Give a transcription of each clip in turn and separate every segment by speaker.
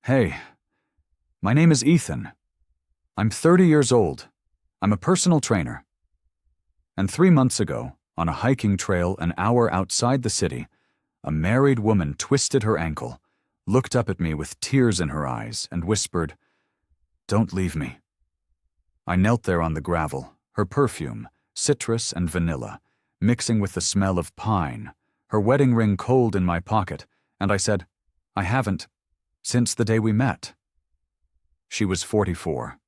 Speaker 1: Hey, my name is Ethan. I'm 30 years old. I'm a personal trainer. And 3 months ago, on a hiking trail an hour outside the city, a married woman twisted her ankle, looked up at me with tears in her eyes, and whispered, "Don't leave me." I knelt there on the gravel, her perfume, citrus and vanilla, mixing with the smell of pine, her wedding ring cold in my pocket, and I said, "I haven't, since the day we met." She was 44,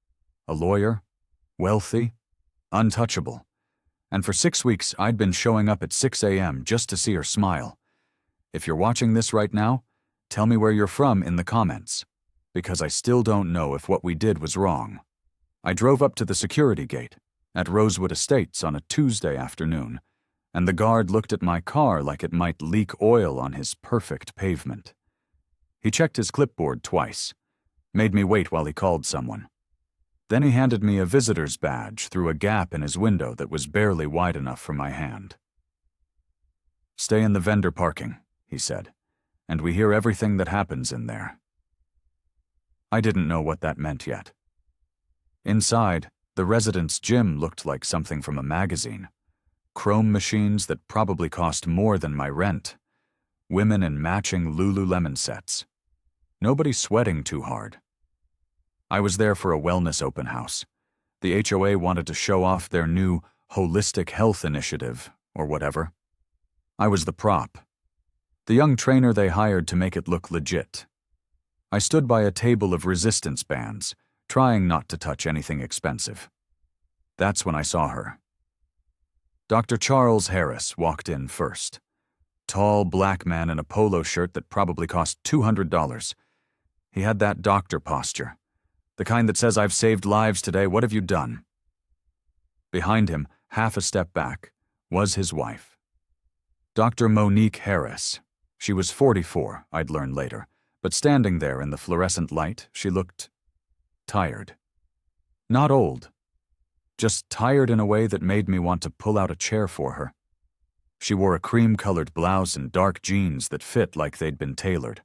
Speaker 1: a lawyer, wealthy, untouchable, and for 6 weeks I'd been showing up at 6 a.m. just to see her smile. If you're watching this right now, tell me where you're from in the comments, because I still don't know if what we did was wrong. I drove up to the security gate at Rosewood Estates on a Tuesday afternoon, and the guard looked at my car like it might leak oil on his perfect pavement. He checked his clipboard twice, made me wait while he called someone. Then he handed me a visitor's badge through a gap in his window that was barely wide enough for my hand. "Stay in the vendor parking," he said, "and we hear everything that happens in there." I didn't know what that meant yet. Inside, the residence gym looked like something from a magazine. Chrome machines that probably cost more than my rent. Women in matching Lululemon sets. Nobody sweating too hard. I was there for a wellness open house. The HOA wanted to show off their new holistic health initiative, or whatever. I was the prop. The young trainer they hired to make it look legit. I stood by a table of resistance bands, trying not to touch anything expensive. That's when I saw her. Dr. Charles Harris walked in first. Tall black man in a polo shirt that probably cost $200. He had that doctor posture, the kind that says, "I've saved lives today, what have you done?" Behind him, half a step back, was his wife. Dr. Monique Harris. She was 44, I'd learn later, but standing there in the fluorescent light, she looked tired. Not old, just tired in a way that made me want to pull out a chair for her. She wore a cream-colored blouse and dark jeans that fit like they'd been tailored.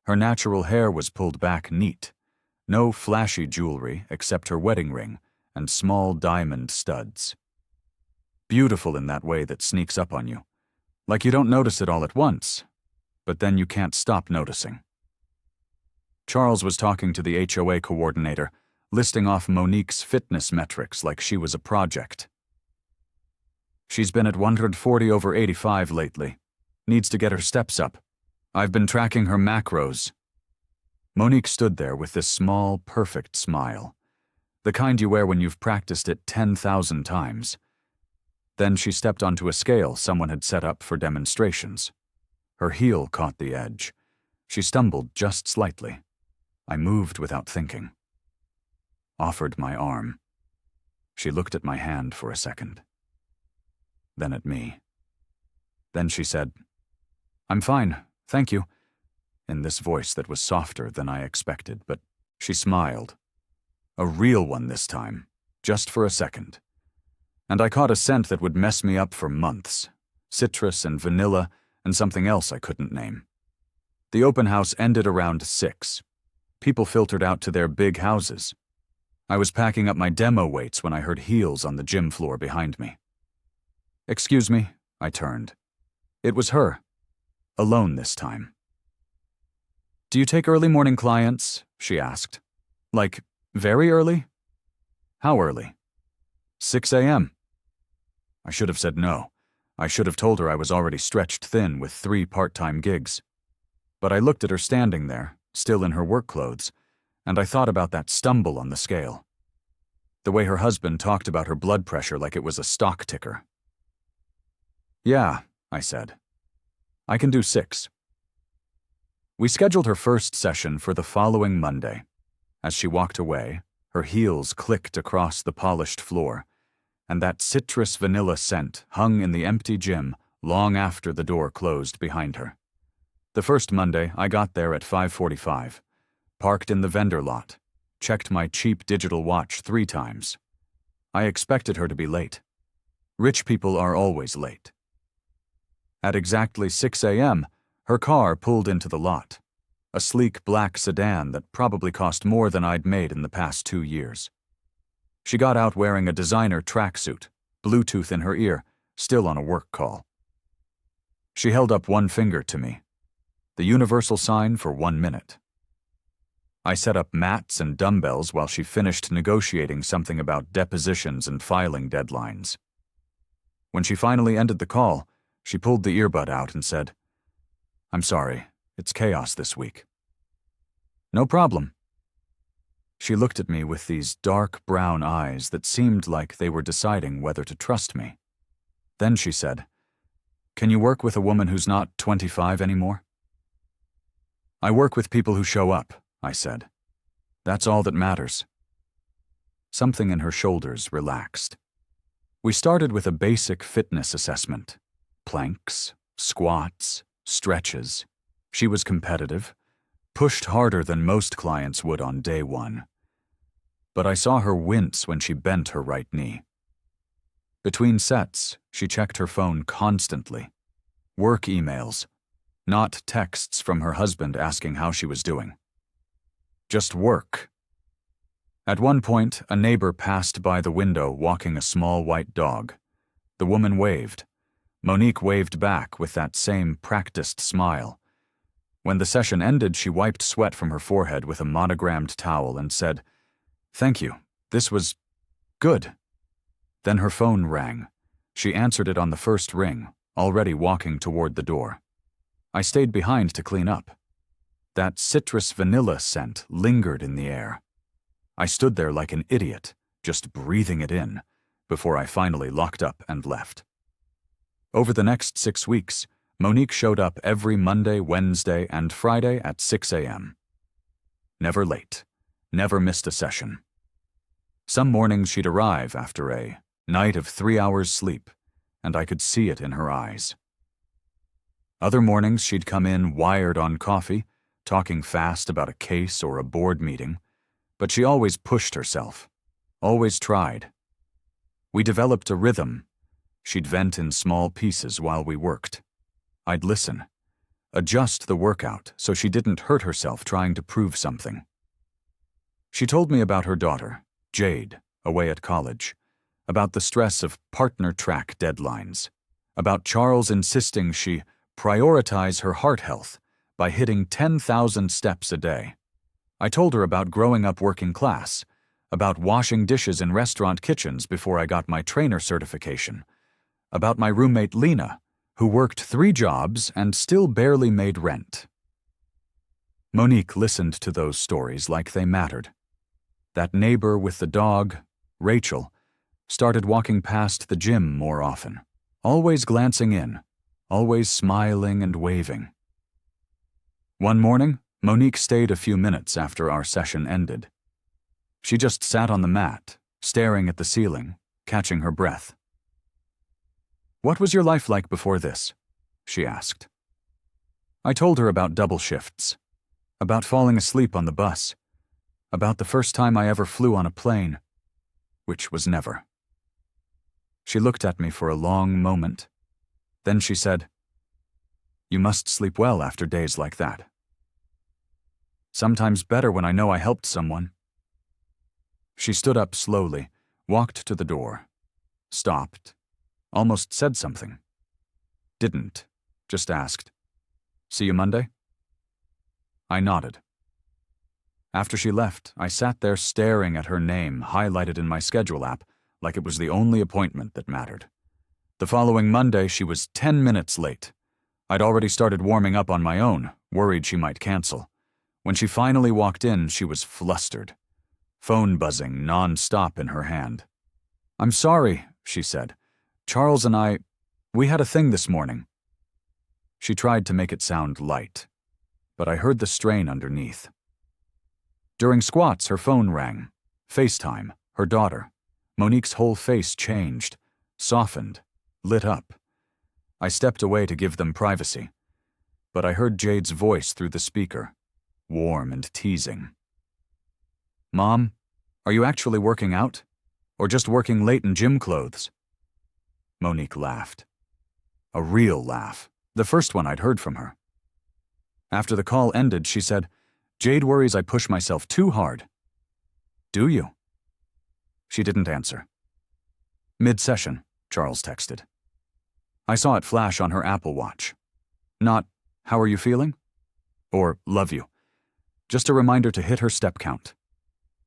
Speaker 1: Her natural hair was pulled back neat. No flashy jewelry except her wedding ring and small diamond studs. Beautiful in that way that sneaks up on you. Like you don't notice it all at once, but then you can't stop noticing. Charles was talking to the HOA coordinator, listing off Monique's fitness metrics like she was a project. "She's been at 140/85 lately. Needs to get her steps up. I've been tracking her macros." Monique stood there with this small, perfect smile, the kind you wear when you've practiced it 10,000 times. Then she stepped onto a scale someone had set up for demonstrations. Her heel caught the edge. She stumbled just slightly. I moved without thinking. Offered my arm. She looked at my hand for a second. Then at me. Then she said, "I'm fine, thank you," in this voice that was softer than I expected, but she smiled. A real one this time, just for a second. And I caught a scent that would mess me up for months. Citrus and vanilla and something else I couldn't name. The open house ended around 6. People filtered out to their big houses. I was packing up my demo weights when I heard heels on the gym floor behind me. "Excuse me," I turned. It was her. Alone this time. "Do you take early morning clients?" she asked. "Like, very early?" "How early?" 6 a.m. I should have said no. I should have told her I was already stretched thin with 3 part-time gigs. But I looked at her standing there, still in her work clothes, and I thought about that stumble on the scale. The way her husband talked about her blood pressure like it was a stock ticker. "Yeah," I said. "I can do 6. We scheduled her first session for the following Monday. As she walked away, her heels clicked across the polished floor, and that citrus vanilla scent hung in the empty gym long after the door closed behind her. The first Monday, I got there at 5:45, parked in the vendor lot, checked my cheap digital watch 3 times. I expected her to be late. Rich people are always late. At exactly 6 a.m., her car pulled into the lot. a sleek black sedan that probably cost more than I'd made in the past 2 years. She got out wearing a designer tracksuit, Bluetooth in her ear, still on a work call. She held up one finger to me, the universal sign for 1 minute. I set up mats and dumbbells while she finished negotiating something about depositions and filing deadlines. When she finally ended the call, she pulled the earbud out and said, "I'm sorry, it's chaos this week." "No problem." She looked at me with these dark brown eyes that seemed like they were deciding whether to trust me. Then she said, "Can you work with a woman who's not 25 anymore?" "I work with people who show up," I said. "That's all that matters." Something in her shoulders relaxed. We started with a basic fitness assessment. Planks, squats, stretches. She was competitive, pushed harder than most clients would on day one. But I saw her wince when she bent her right knee. Between sets, she checked her phone constantly. Work emails, not texts from her husband asking how she was doing. Just work. At one point, a neighbor passed by the window walking a small white dog. The woman waved. Monique waved back with that same practiced smile. When the session ended, she wiped sweat from her forehead with a monogrammed towel and said, "Thank you. This was good." Then her phone rang. She answered it on the first ring, already walking toward the door. I stayed behind to clean up. That citrus vanilla scent lingered in the air. I stood there like an idiot, just breathing it in, before I finally locked up and left. Over the next 6 weeks, Monique showed up every Monday, Wednesday, and Friday at 6 a.m. Never late, never missed a session. Some mornings she'd arrive after a night of 3 hours sleep, and I could see it in her eyes. Other mornings she'd come in wired on coffee, talking fast about a case or a board meeting, but she always pushed herself, always tried. We developed a rhythm. She'd vent in small pieces while we worked. I'd listen, adjust the workout so she didn't hurt herself trying to prove something. She told me about her daughter, Jade, away at college, about the stress of partner track deadlines, about Charles insisting she prioritize her heart health by hitting 10,000 steps a day. I told her about growing up working class, about washing dishes in restaurant kitchens before I got my trainer certification, about my roommate Lena, who worked 3 jobs and still barely made rent. Monique listened to those stories like they mattered. That neighbor with the dog, Rachel, started walking past the gym more often, always glancing in, always smiling and waving. One morning, Monique stayed a few minutes after our session ended. She just sat on the mat, staring at the ceiling, catching her breath. "What was your life like before this?" she asked. I told her about double shifts, about falling asleep on the bus, about the first time I ever flew on a plane, which was never. She looked at me for a long moment. Then she said, "You must sleep well after days like that." "Sometimes better when I know I helped someone." She stood up slowly, walked to the door, stopped, almost said something. Didn't, just asked, "See you Monday?" I nodded. After she left, I sat there staring at her name highlighted in my schedule app like it was the only appointment that mattered. The following Monday, she was 10 minutes late. I'd already started warming up on my own, worried she might cancel. When she finally walked in, she was flustered, phone buzzing non-stop in her hand. "I'm sorry," she said. "Charles and we had a thing this morning." She tried to make it sound light, but I heard the strain underneath. During squats, her phone rang. FaceTime, her daughter. Monique's whole face changed, softened, lit up. I stepped away to give them privacy, but I heard Jade's voice through the speaker, warm and teasing. "Mom, are you actually working out? Or just working late in gym clothes?" Monique laughed. A real laugh, the first one I'd heard from her. After the call ended, she said, "Jade worries I push myself too hard." "Do you?" She didn't answer. "Mid-session," Charles texted. I saw it flash on her Apple Watch. Not, "How are you feeling?" or "Love you." Just a reminder to hit her step count.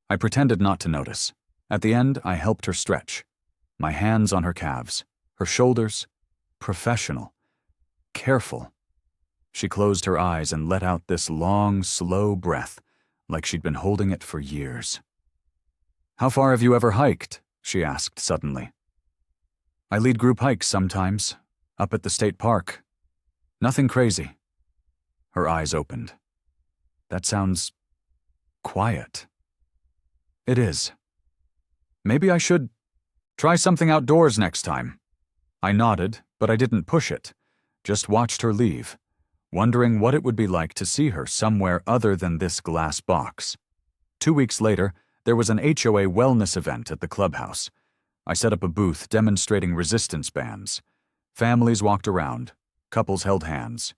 Speaker 1: I pretended not to notice. At the end, I helped her stretch. My hands on her calves, her shoulders. Professional. Careful. She closed her eyes and let out this long, slow breath, like she'd been holding it for years. "How far have you ever hiked?" she asked suddenly. "I lead group hikes sometimes, up at the state park. Nothing crazy." Her eyes opened. "That sounds quiet." "It is. Maybe I should try something outdoors next time." I nodded, but I didn't push it, just watched her leave, wondering what it would be like to see her somewhere other than this glass box. 2 weeks later, there was an HOA wellness event at the clubhouse. I set up a booth demonstrating resistance bands. Families walked around, couples held hands.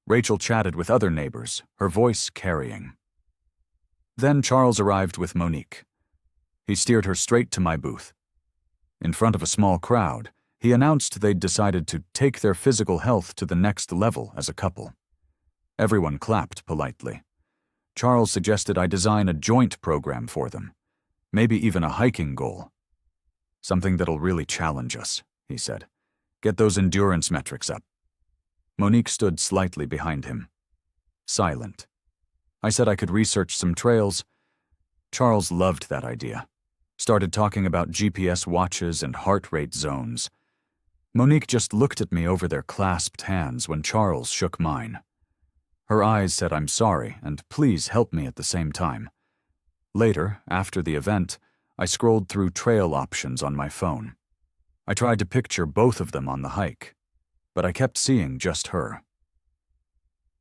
Speaker 1: Rachel chatted with other neighbors, her voice carrying. Then Charles arrived with Monique. He steered her straight to my booth. In front of a small crowd, he announced they'd decided to take their physical health to the next level as a couple. Everyone clapped politely. Charles suggested I design a joint program for them, maybe even a hiking goal. "Something that'll really challenge us," he said. "Get those endurance metrics up." Monique stood slightly behind him, silent. I said I could research some trails. Charles loved that idea. Started talking about GPS watches and heart rate zones. Monique just looked at me over their clasped hands when Charles shook mine. Her eyes said "I'm sorry" and "please help me" at the same time. Later, after the event, I scrolled through trail options on my phone. I tried to picture both of them on the hike, but I kept seeing just her.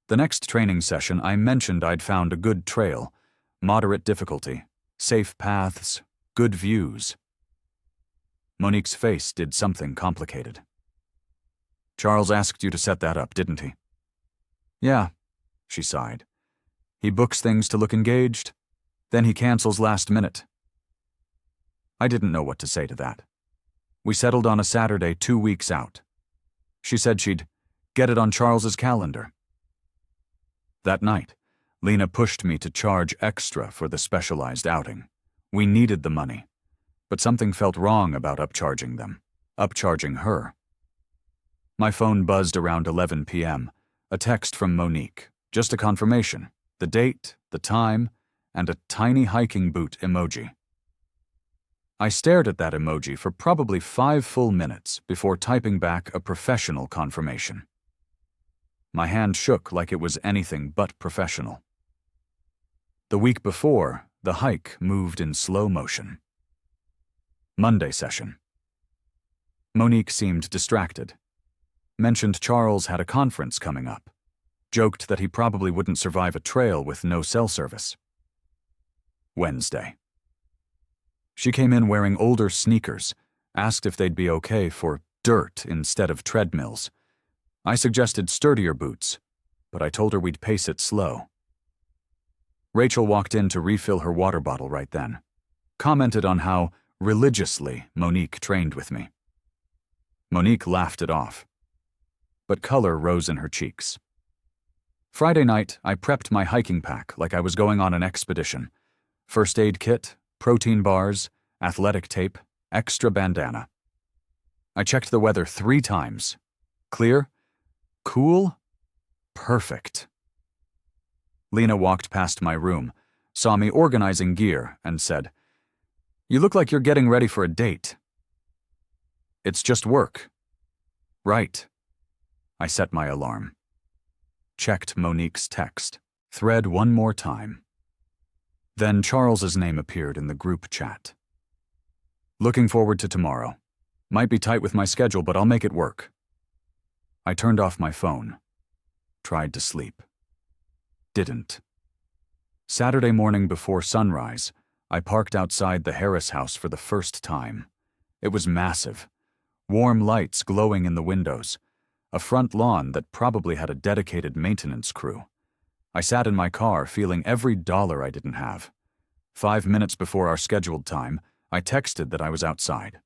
Speaker 1: The next training session, I mentioned I'd found a good trail, moderate difficulty, safe paths, good views. Monique's face did something complicated. "Charles asked you to set that up, didn't he?" "Yeah," she sighed. "He books things to look engaged, then he cancels last minute." I didn't know what to say to that. We settled on a Saturday 2 weeks out. She said she'd get it on Charles's calendar. That night, Lena pushed me to charge extra for the specialized outing. We needed the money, but something felt wrong about upcharging them, upcharging her. My phone buzzed around 11 p.m., a text from Monique, just a confirmation, the date, the time, and a tiny hiking boot emoji. I stared at that emoji for probably 5 full minutes before typing back a professional confirmation. My hand shook like it was anything but professional. The week before, the hike moved in slow motion. Monday session. Monique seemed distracted. Mentioned Charles had a conference coming up. Joked that he probably wouldn't survive a trail with no cell service. Wednesday. She came in wearing older sneakers, asked if they'd be okay for dirt instead of treadmills. I suggested sturdier boots, but I told her we'd pace it slow. Rachel walked in to refill her water bottle right then, commented on how religiously Monique trained with me. Monique laughed it off, but color rose in her cheeks. Friday night, I prepped my hiking pack like I was going on an expedition. First aid kit, protein bars, athletic tape, extra bandana. I checked the weather 3 times. Clear? Cool? Perfect. Lena walked past my room, saw me organizing gear, and said, "You look like you're getting ready for a date." "It's just work." "Right." I set my alarm. Checked Monique's text, thread one more time. Then Charles's name appeared in the group chat. "Looking forward to tomorrow. Might be tight with my schedule, but I'll make it work." I turned off my phone. Tried to sleep. Didn't. Saturday morning before sunrise, I parked outside the Harris house for the first time. It was massive. Warm lights glowing in the windows. A front lawn that probably had a dedicated maintenance crew. I sat in my car feeling every dollar I didn't have. 5 minutes before our scheduled time, I texted that I was outside.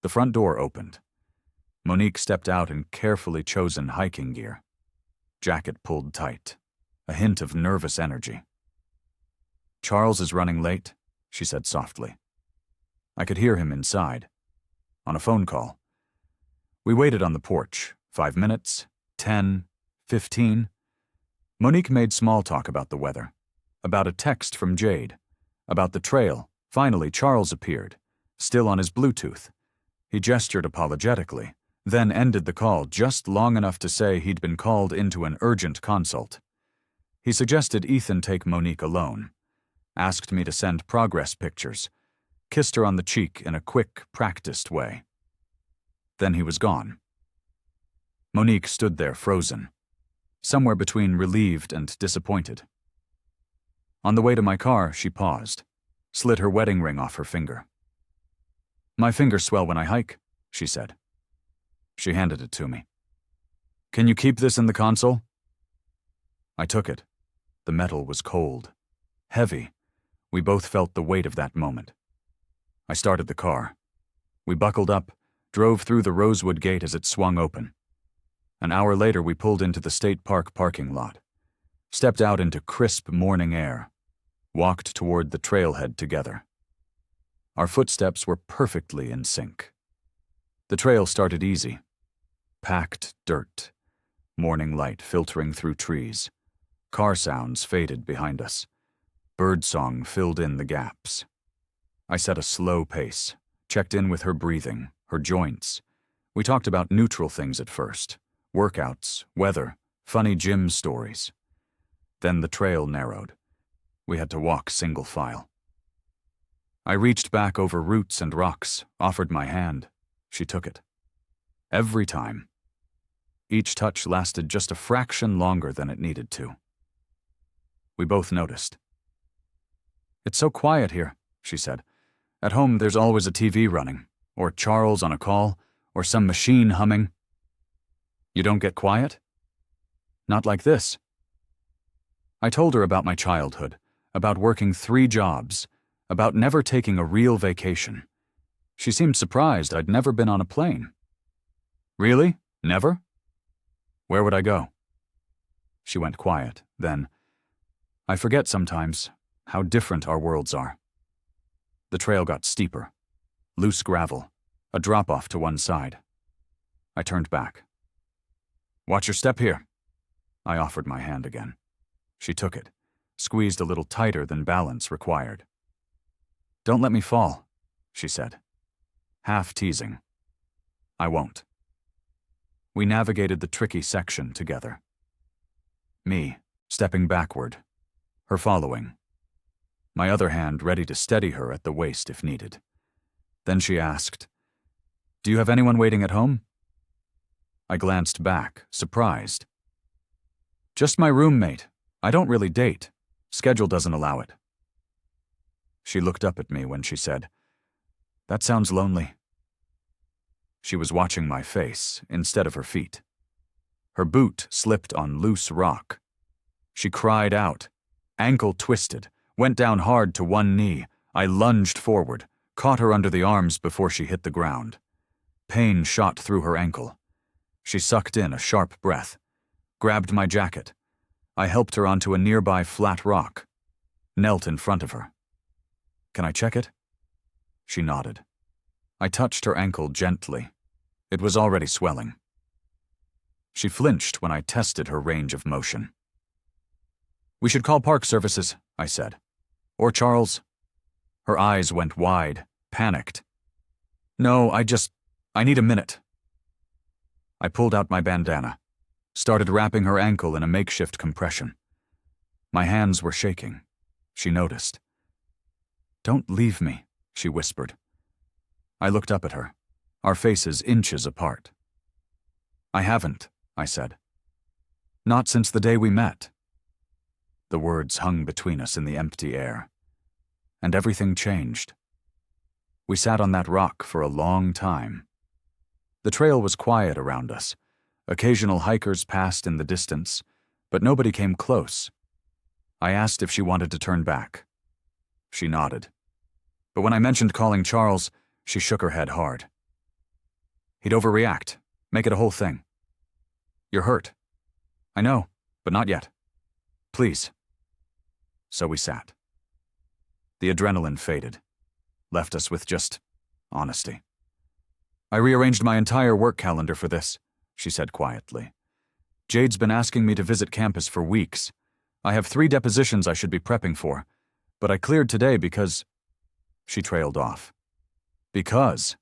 Speaker 1: The front door opened. Monique stepped out in carefully chosen hiking gear. Jacket pulled tight, a hint of nervous energy. "Charles is running late," she said softly. I could hear him inside. On a phone call. We waited on the porch. 5 minutes, 10, 15. Monique made small talk about the weather, about a text from Jade, about the trail. Finally, Charles appeared, still on his Bluetooth. He gestured apologetically, then ended the call just long enough to say he'd been called into an urgent consult. He suggested Ethan take Monique alone, asked me to send progress pictures, kissed her on the cheek in a quick, practiced way. Then he was gone. Monique stood there frozen, somewhere between relieved and disappointed. On the way to my car, she paused, slid her wedding ring off her finger. "My fingers swell when I hike," she said. She handed it to me. "Can you keep this in the console?" I took it. The metal was cold, heavy. We both felt the weight of that moment. I started the car. We buckled up, drove through the Rosewood gate as it swung open. An hour later, we pulled into the state park parking lot, stepped out into crisp morning air, walked toward the trailhead together. Our footsteps were perfectly in sync. The trail started easy. Packed dirt, morning light filtering through trees. Car sounds faded behind us. Birdsong filled in the gaps. I set a slow pace, checked in with her breathing, her joints. We talked about neutral things at first. Workouts, weather, funny gym stories. Then the trail narrowed. We had to walk single file. I reached back over roots and rocks, offered my hand. She took it. Every time. Each touch lasted just a fraction longer than it needed to. We both noticed. "It's so quiet here," she said. "At home, there's always a TV running, or Charles on a call, or some machine humming. You don't get quiet?" "Not like this." I told her about my childhood, about working 3 jobs, about never taking a real vacation. She seemed surprised I'd never been on a plane. "Really? Never? Where would I go?" She went quiet, then, "I forget sometimes how different our worlds are." The trail got steeper, loose gravel, a drop-off to one side. I turned back. "Watch your step here." I offered my hand again. She took it, squeezed a little tighter than balance required. "Don't let me fall," she said, half teasing. "I won't." We navigated the tricky section together. Me, stepping backward, her following. My other hand ready to steady her at the waist if needed. Then she asked, "Do you have anyone waiting at home?" I glanced back, surprised. "Just my roommate. I don't really date. Schedule doesn't allow it." She looked up at me when she said, "That sounds lonely." She was watching my face instead of her feet. Her boot slipped on loose rock. She cried out, ankle twisted, went down hard to one knee. I lunged forward, caught her under the arms before she hit the ground. Pain shot through her ankle. She sucked in a sharp breath, grabbed my jacket. I helped her onto a nearby flat rock, knelt in front of her. "Can I check it?" She nodded. I touched her ankle gently. It was already swelling. She flinched when I tested her range of motion. "We should call park services," I said. "Or Charles." Her eyes went wide, panicked. "No, I need a minute." I pulled out my bandana, started wrapping her ankle in a makeshift compression. My hands were shaking. She noticed. "Don't leave me," she whispered. I looked up at her, our faces inches apart. "I haven't," I said. "Not since the day we met." The words hung between us in the empty air. And everything changed. We sat on that rock for a long time. The trail was quiet around us. Occasional hikers passed in the distance, but nobody came close. I asked if she wanted to turn back. She nodded. But when I mentioned calling Charles, she shook her head hard. He'd overreact, make it a whole thing. You're hurt. I know, but not yet. Please. So we sat. The adrenaline faded, left us with just honesty. I rearranged my entire work calendar for this, she said quietly. Jade's been asking me to visit campus for weeks. I have 3 depositions I should be prepping for, but I cleared today because... She trailed off. Because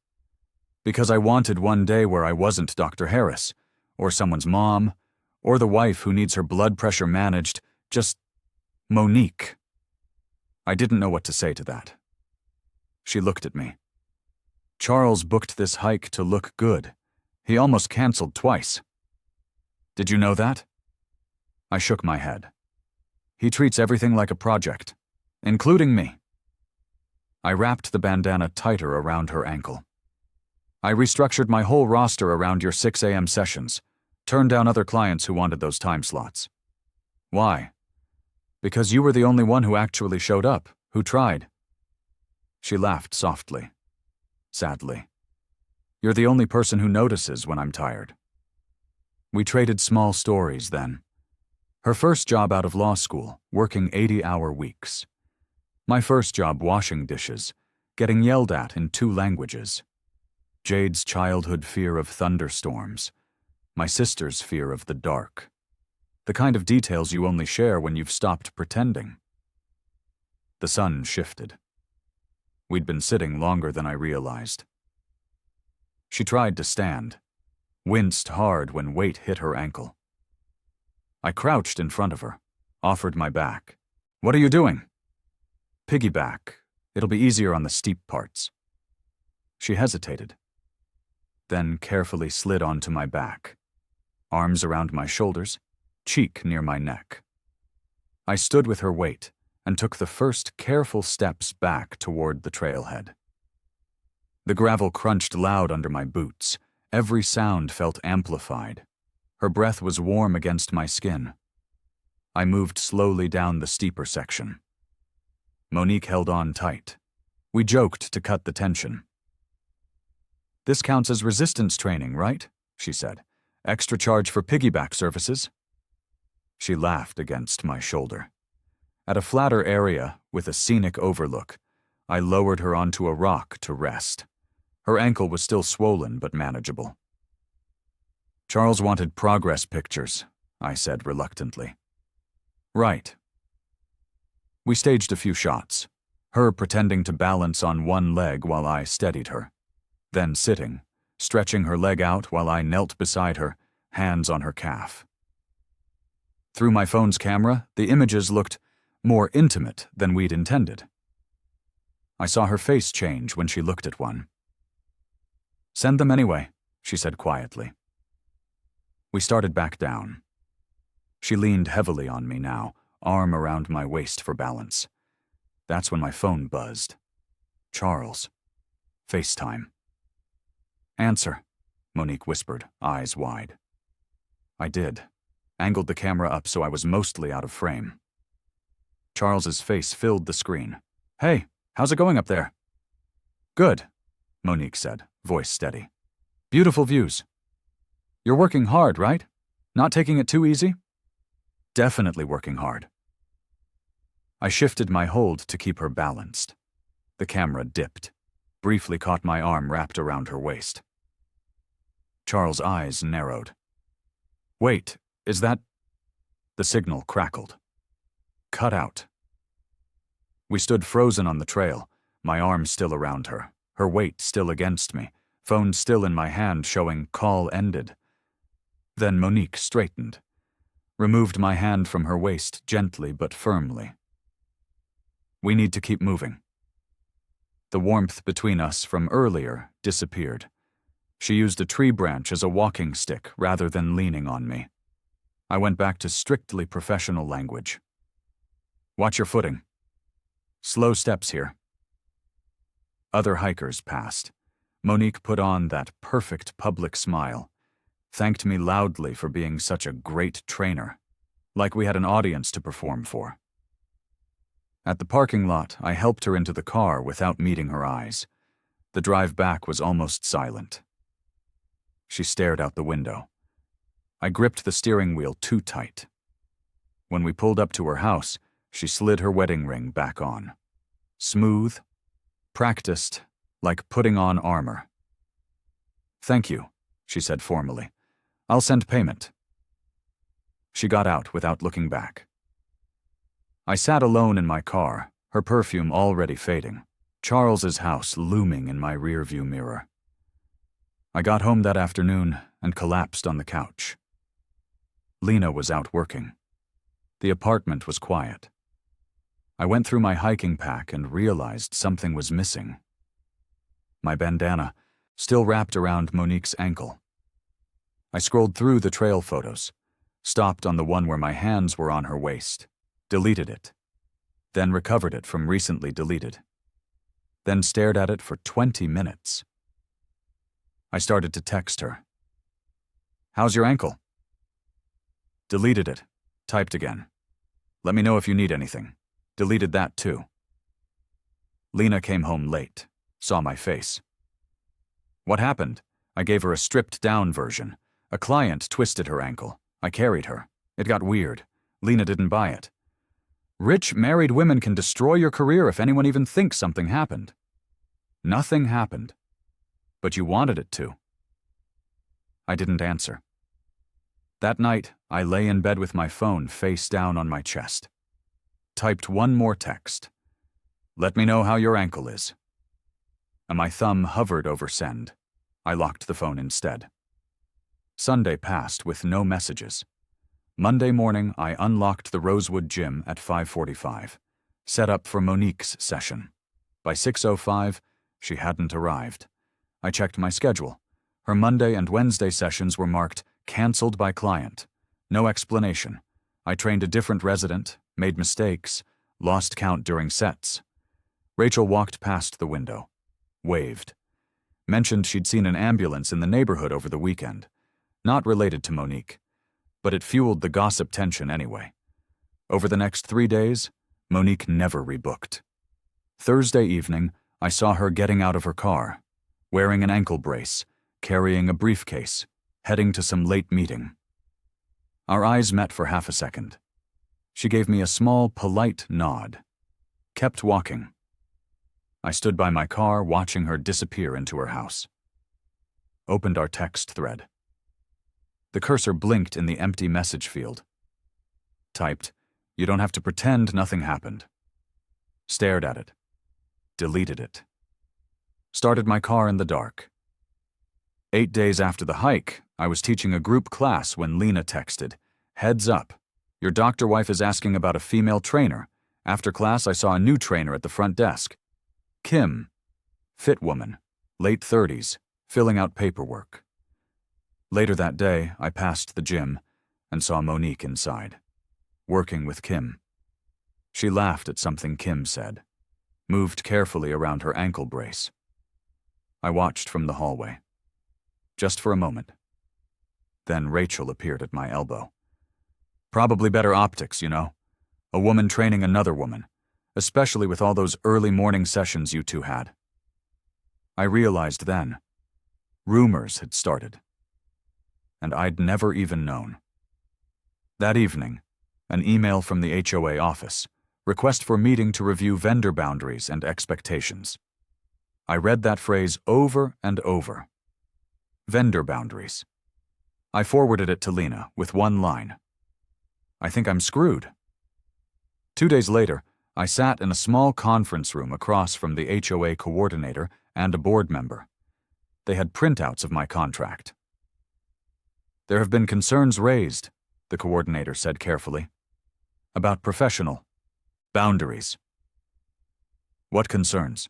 Speaker 1: I wanted one day where I wasn't Dr. Harris, or someone's mom, or the wife who needs her blood pressure managed, just Monique. I didn't know what to say to that. She looked at me. Charles booked this hike to look good. He almost canceled twice. Did you know that? I shook my head. He treats everything like a project, including me. I wrapped the bandana tighter around her ankle. I restructured my whole roster around your 6 a.m. sessions, turned down other clients who wanted those time slots. Why? Because you were the only one who actually showed up, who tried. She laughed softly, sadly. You're the only person who notices when I'm tired. We traded small stories then. Her first job out of law school, working 80-hour weeks. My first job washing dishes, getting yelled at in 2 languages. Jade's childhood fear of thunderstorms. My sister's fear of the dark. The kind of details you only share when you've stopped pretending. The sun shifted. We'd been sitting longer than I realized. She tried to stand, winced hard when weight hit her ankle. I crouched in front of her, offered my back. What are you doing? Piggyback. It'll be easier on the steep parts. She hesitated, then carefully slid onto my back, arms around my shoulders, cheek near my neck. I stood with her weight and took the first careful steps back toward the trailhead. The gravel crunched loud under my boots. Every sound felt amplified. Her breath was warm against my skin. I moved slowly down the steeper section. Monique held on tight. We joked to cut the tension. This counts as resistance training, right? She said. Extra charge for piggyback services. She laughed against my shoulder. At a flatter area with a scenic overlook, I lowered her onto a rock to rest. Her ankle was still swollen but manageable. Charles wanted progress pictures, I said reluctantly. Right. We staged a few shots, her pretending to balance on one leg while I steadied her, then sitting, stretching her leg out while I knelt beside her, hands on her calf. Through my phone's camera, the images looked more intimate than we'd intended. I saw her face change when she looked at one. Send them anyway, she said quietly. We started back down. She leaned heavily on me now, arm around my waist for balance. That's when my phone buzzed. Charles. FaceTime. Answer, Monique whispered, eyes wide. I did, angled the camera up so I was mostly out of frame. Charles's face filled the screen. Hey, how's it going up there? Good, Monique said, voice steady. Beautiful views. You're working hard, right? Not taking it too easy? Definitely working hard. I shifted my hold to keep her balanced. The camera dipped, briefly caught my arm wrapped around her waist. Charles' eyes narrowed. Wait, is that... The signal crackled. Cut out. We stood frozen on the trail, my arm still around her, her weight still against me, phone still in my hand showing call ended. Then Monique straightened, removed my hand from her waist gently but firmly. We need to keep moving. The warmth between us from earlier disappeared. She used a tree branch as a walking stick rather than leaning on me. I went back to strictly professional language. Watch your footing. Slow steps here. Other hikers passed. Monique put on that perfect public smile, thanked me loudly for being such a great trainer. like we had an audience to perform for. At the parking lot, I helped her into the car without meeting her eyes. The drive back was almost silent. She stared out the window. I gripped the steering wheel too tight. When we pulled up to her house, she slid her wedding ring back on. Smooth, practiced, like putting on armor. "Thank you," she said formally. "I'll send payment." She got out without looking back. I sat alone in my car, her perfume already fading, Charles's house looming in my rearview mirror. I got home that afternoon and collapsed on the couch. Lena was out working. The apartment was quiet. I went through my hiking pack and realized something was missing. My bandana, still wrapped around Monique's ankle. I scrolled through the trail photos, stopped on the one where my hands were on her waist, deleted it, then recovered it from recently deleted, then stared at it for 20 minutes. I started to text her. "How's your ankle?" Deleted it, typed again. "Let me know if you need anything." Deleted that too. Lena came home late, saw my face. "What happened?" I gave her a stripped-down version. "A client twisted her ankle. I carried her. It got weird. Lena didn't buy it. Rich, married women can destroy your career if anyone even thinks something happened. Nothing happened. But you wanted it to." I didn't answer. That night, I lay in bed with my phone face down on my chest. Typed one more text. "Let me know how your ankle is." And my thumb hovered over send. I locked the phone instead. Sunday passed with no messages. Monday morning, I unlocked the Rosewood gym at 5:45, set up for Monique's session. By 6:05, she hadn't arrived. I checked my schedule. Her Monday and Wednesday sessions were marked "canceled by client." No explanation. I trained a different resident, made mistakes, lost count during sets. Rachel walked past the window, waved, mentioned she'd seen an ambulance in the neighborhood over the weekend. Not related to Monique, but it fueled the gossip tension anyway. Over the next 3 days, Monique never rebooked. Thursday evening, I saw her getting out of her car, wearing an ankle brace, carrying a briefcase, heading to some late meeting. Our eyes met for half a second. She gave me a small, polite nod, kept walking. I stood by my car watching her disappear into her house. Opened our text thread. The cursor blinked in the empty message field. Typed, "You don't have to pretend nothing happened." Stared at it. Deleted it. Started my car in the dark. 8 days after the hike, I was teaching a group class when Lena texted, "Heads up. Your doctor wife is asking about a female trainer. After class, I saw a new trainer at the front desk. Kim. Fit woman. Late 30s. Filling out paperwork." Later that day, I passed the gym and saw Monique inside, working with Kim. She laughed at something Kim said, moved carefully around her ankle brace. I watched from the hallway. Just for a moment. Then Rachel appeared at my elbow. "Probably better optics, you know. A woman training another woman, especially with all those early morning sessions you two had." I realized then, rumors had started. And I'd never even known. That evening, an email from the HOA office, request for meeting to review vendor boundaries and expectations. I read that phrase over and over. Vendor boundaries. I forwarded it to Lena with one line. "I think I'm screwed." 2 days later, I sat in a small conference room across from the HOA coordinator and a board member. They had printouts of my contract. "There have been concerns raised," the coordinator said carefully, "about professional boundaries." "What concerns?"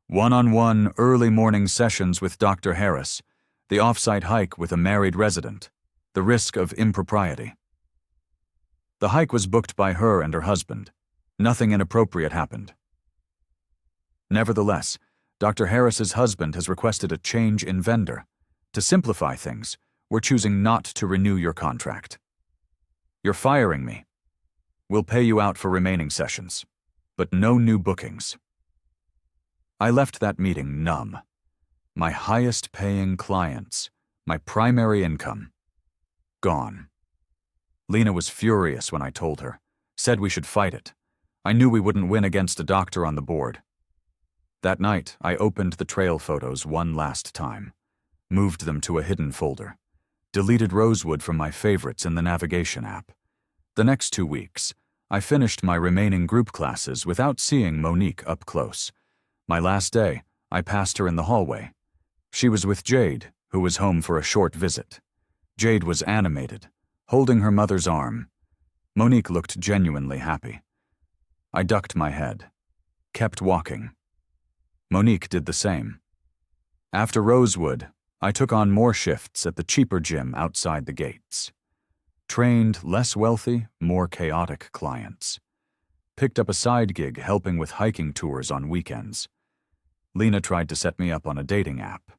Speaker 1: "One-on-one early morning sessions with Dr. Harris, the off-site hike with a married resident, the risk of impropriety." The hike was booked by her and her husband. Nothing inappropriate happened. Nevertheless, Dr. Harris's husband has requested a change in vendor. To simplify things, we're choosing not to renew your contract. "You're firing me. We'll pay you out for remaining sessions, but no new bookings." I left that meeting numb. My highest-paying clients, my primary income, gone. Lena was furious when I told her, said we should fight it. I knew we wouldn't win against a doctor on the board. That night, I opened the trail photos one last time, moved them to a hidden folder, deleted Rosewood from my favorites in the navigation app. The next 2 weeks, I finished my remaining group classes without seeing Monique up close. My last day, I passed her in the hallway. She was with Jade, who was home for a short visit. Jade was animated, holding her mother's arm. Monique looked genuinely happy. I ducked my head, kept walking. Monique did the same. After Rosewood, I took on more shifts at the cheaper gym outside the gates. Trained less wealthy, more chaotic clients. Picked up a side gig helping with hiking tours on weekends. Lena tried to set me up on a dating app.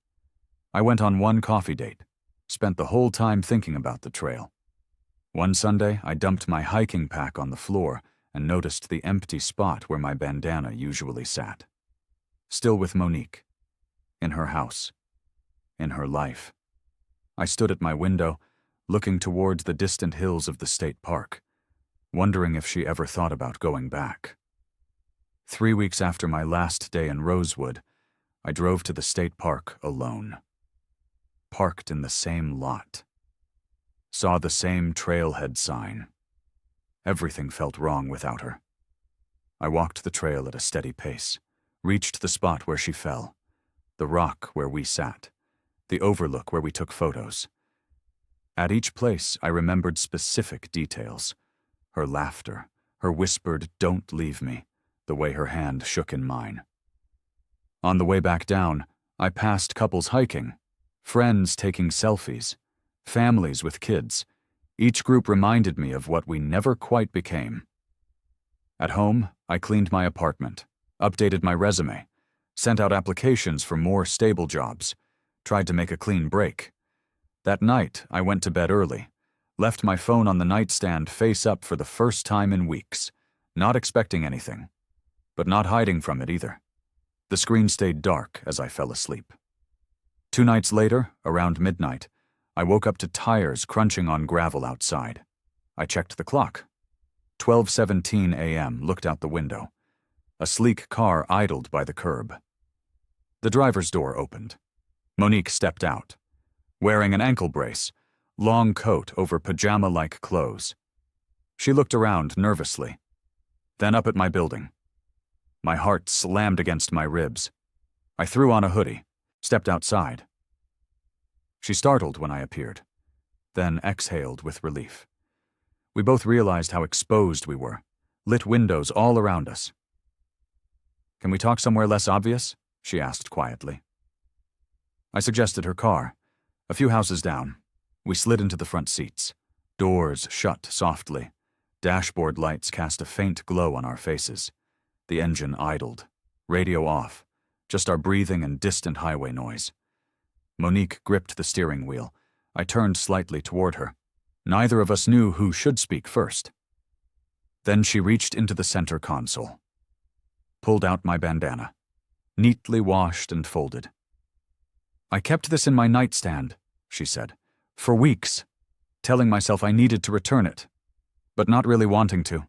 Speaker 1: I went on one coffee date, spent the whole time thinking about the trail. One Sunday, I dumped my hiking pack on the floor and noticed the empty spot where my bandana usually sat. Still with Monique. In her house. In her life. I stood at my window, looking towards the distant hills of the state park, wondering if she ever thought about going back. 3 weeks after my last day in Rosewood, I drove to the state park alone. Parked in the same lot. Saw the same trailhead sign. Everything felt wrong without her. I walked the trail at a steady pace, reached the spot where she fell, the rock where we sat, the overlook where we took photos. At each place, I remembered specific details. Her laughter, her whispered, "Don't leave me," the way her hand shook in mine. On the way back down, I passed couples hiking, friends taking selfies, families with kids. Each group reminded me of what we never quite became. At home, I cleaned my apartment, updated my resume, sent out applications for more stable jobs, tried to make a clean break. That night, I went to bed early, left my phone on the nightstand face up for the first time in weeks, not expecting anything, but not hiding from it either. The screen stayed dark as I fell asleep. 2 nights later, around midnight, I woke up to tires crunching on gravel outside. I checked the clock. 12:17 a.m. looked out the window. A sleek car idled by the curb. The driver's door opened. Monique stepped out, wearing an ankle brace, long coat over pajama-like clothes. She looked around nervously, then up at my building. My heart slammed against my ribs. I threw on a hoodie, stepped outside. She startled when I appeared, then exhaled with relief. We both realized how exposed we were, lit windows all around us. "Can we talk somewhere less obvious?" she asked quietly. I suggested her car. A few houses down, we slid into the front seats. Doors shut softly. Dashboard lights cast a faint glow on our faces. The engine idled, radio off, just our breathing and distant highway noise. Monique gripped the steering wheel. I turned slightly toward her. Neither of us knew who should speak first. Then she reached into the center console, pulled out my bandana, neatly washed and folded. "I kept this in my nightstand," she said, "for weeks, telling myself I needed to return it, but not really wanting to."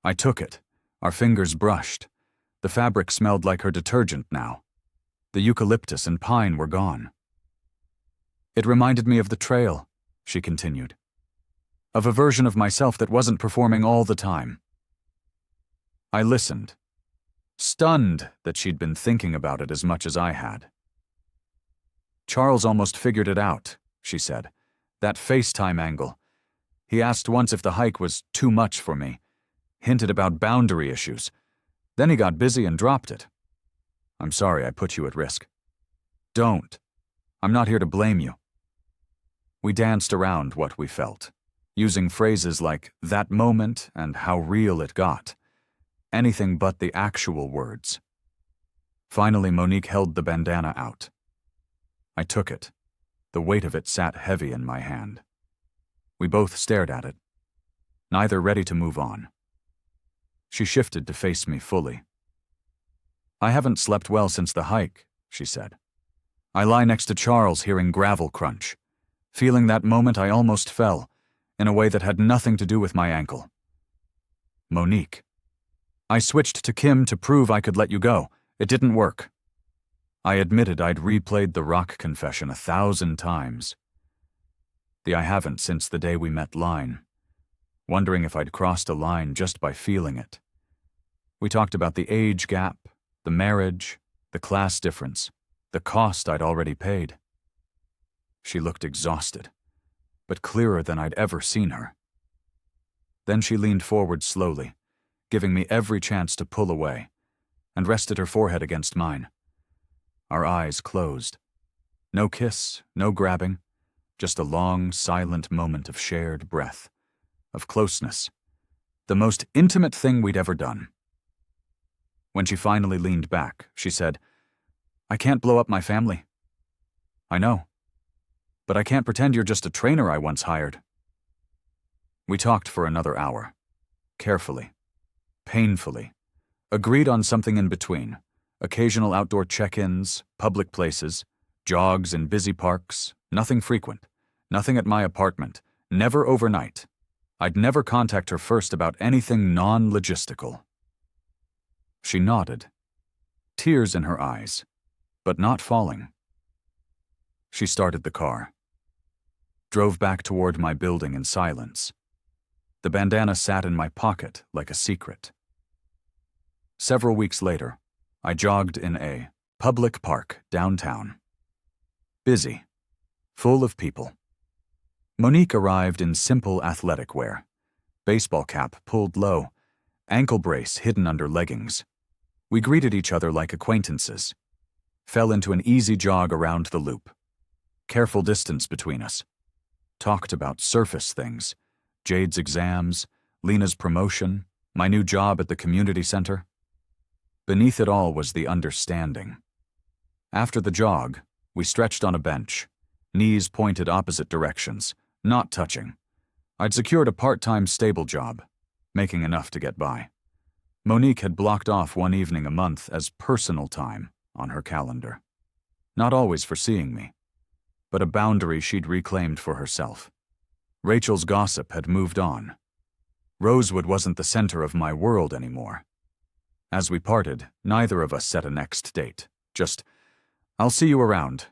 Speaker 1: I took it. Our fingers brushed. The fabric smelled like her detergent now. The eucalyptus and pine were gone. "It reminded me of the trail," she continued. "Of a version of myself that wasn't performing all the time." I listened, stunned that she'd been thinking about it as much as I had. "Charles almost figured it out," she said. "That FaceTime angle. He asked once if the hike was too much for me, hinted about boundary issues. Then he got busy and dropped it. I'm sorry I put you at risk." "Don't. I'm not here to blame you." We danced around what we felt, using phrases like "that moment" and "how real it got." Anything but the actual words. Finally, Monique held the bandana out. I took it. The weight of it sat heavy in my hand. We both stared at it, neither ready to move on. She shifted to face me fully. "I haven't slept well since the hike," she said. "I lie next to Charles hearing gravel crunch, feeling that moment I almost fell, in a way that had nothing to do with my ankle. Monique. I switched to Kim to prove I could let you go. It didn't work." I admitted I'd replayed the rock confession 1,000 times. The "I haven't since the day we met" line, wondering if I'd crossed a line just by feeling it. We talked about the age gap, the marriage, the class difference, the cost I'd already paid. She looked exhausted, but clearer than I'd ever seen her. Then she leaned forward slowly, giving me every chance to pull away, and rested her forehead against mine. Our eyes closed. No kiss, no grabbing, just a long, silent moment of shared breath, of closeness, the most intimate thing we'd ever done. When she finally leaned back, she said, "I can't blow up my family." "I know, but I can't pretend you're just a trainer I once hired." We talked for another hour, carefully, painfully, agreed on something in between, occasional outdoor check-ins, public places, jogs in busy parks, nothing frequent, nothing at my apartment, never overnight. I'd never contact her first about anything non-logistical. She nodded, tears in her eyes, but not falling. She started the car, drove back toward my building in silence. The bandana sat in my pocket like a secret. Several weeks later, I jogged in a public park downtown. Busy, full of people. Monique arrived in simple athletic wear, baseball cap pulled low, ankle brace hidden under leggings. We greeted each other like acquaintances, fell into an easy jog around the loop. Careful distance between us. Talked about surface things, Jade's exams, Lena's promotion, my new job at the community center. Beneath it all was the understanding. After the jog, we stretched on a bench, knees pointed opposite directions, not touching. I'd secured a part-time stable job, making enough to get by. Monique had blocked off one evening a month as personal time on her calendar. Not always for seeing me, but a boundary she'd reclaimed for herself. Rachel's gossip had moved on. Rosewood wasn't the center of my world anymore. As we parted, neither of us set a next date. Just, "I'll see you around."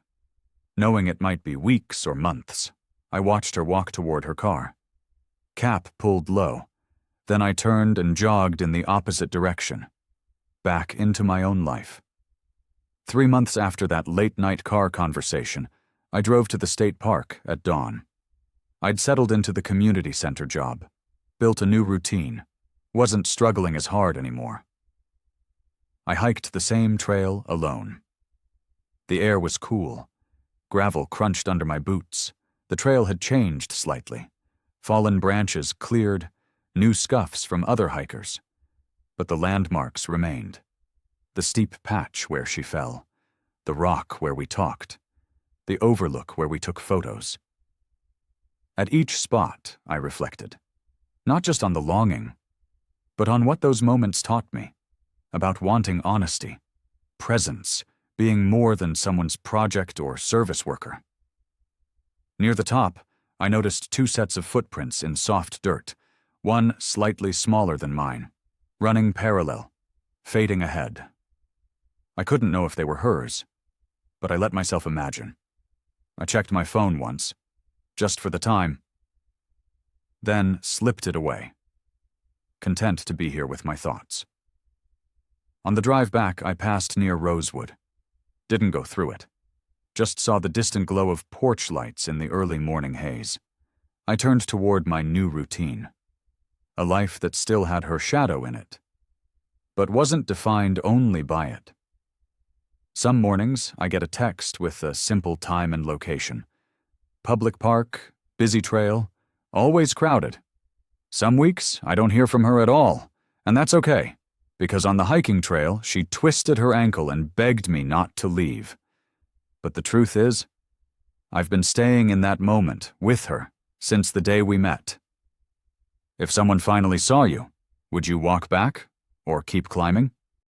Speaker 1: Knowing it might be weeks or months, I watched her walk toward her car. Cap pulled low. Then I turned and jogged in the opposite direction, back into my own life. 3 months after that late-night car conversation, I drove to the state park at dawn. I'd settled into the community center job, built a new routine, wasn't struggling as hard anymore. I hiked the same trail alone. The air was cool. Gravel crunched under my boots. The trail had changed slightly. Fallen branches cleared, new scuffs from other hikers. But the landmarks remained. The steep patch where she fell, the rock where we talked, the overlook where we took photos. At each spot, I reflected, not just on the longing, but on what those moments taught me, about wanting honesty, presence, being more than someone's project or service worker. Near the top, I noticed 2 sets of footprints in soft dirt, one slightly smaller than mine, running parallel, fading ahead. I couldn't know if they were hers, but I let myself imagine. I checked my phone once, just for the time, then slipped it away, content to be here with my thoughts. On the drive back, I passed near Rosewood. Didn't go through it. Just saw the distant glow of porch lights in the early morning haze. I turned toward my new routine. A life that still had her shadow in it, but wasn't defined only by it. Some mornings, I get a text with a simple time and location. Public park, busy trail, always crowded. Some weeks, I don't hear from her at all, and that's okay, because on the hiking trail, she twisted her ankle and begged me not to leave. But the truth is, I've been staying in that moment with her since the day we met. If someone finally saw you, would you walk back or keep climbing?